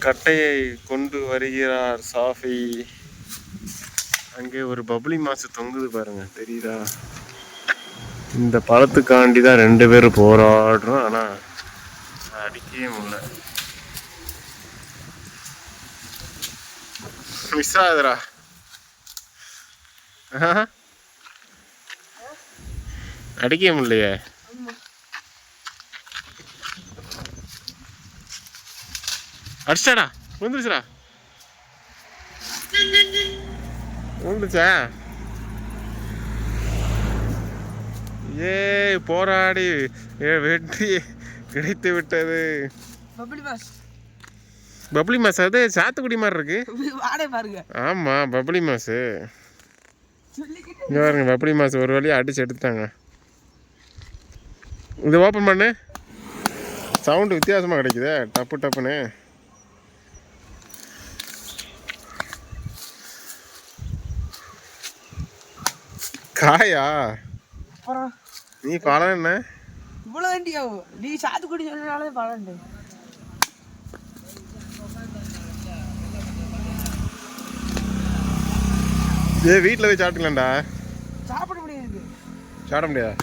கட்டையை கொண்டு வருகிறார் சாஃபி. அங்கே ஒரு பப்ளி மாசு தொங்குது பாருங்க, தெரியுதா? இந்த பழத்துக்காண்டி தான் 2 பேரும் போராடுறோம். ஆனால் அடிக்கவே முடியல. மிஸ் ஆகுதுடா. அடிக்கவே முடியலையே. அடிச்சாடா, வந்துருச்சுடா. வந்துச்சா? ஏ போராடி வெற்றி கிடைத்து விட்டது. Bubbly mass. அது சாத்துக்குடி மாதிரி இருக்கு. ஆமா, பப்ளி மாசு. இங்க பாருங்க, பப்ளி மாஸ் ஒரு வழியாக அடிச்சு எடுத்துட்டாங்க. இது ஓப்பன் பண்ணு. சவுண்டு வித்தியாசமாக கிடைக்குது, டப்பு டப்புன்னு. காயா? நீ பழம் என்ன இவ்வளோ வேண்டியாவும்? நீ சாத்துக்குடி சொன்னாலே பழம். ஏ வீட்டில் போய் சாப்பிட்டுக்கலாம்டா. சாப்பிட முடியாது. சாப்பிட முடியாதா?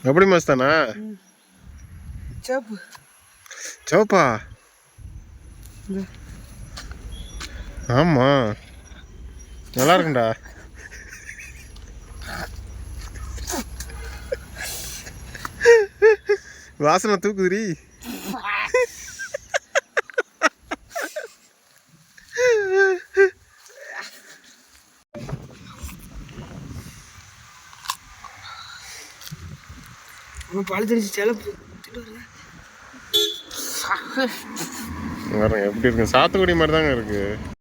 எப்படி மாஸ் தானா? சோப்பா? ஆமா, நல்லா இருக்கும்டா. வாசனை தூக்குதுரி. பழுத்தடிச்சு செலப்பு எப்படி இருக்கு? சாத்துக்குடி மாதிரி தாங்க இருக்கு.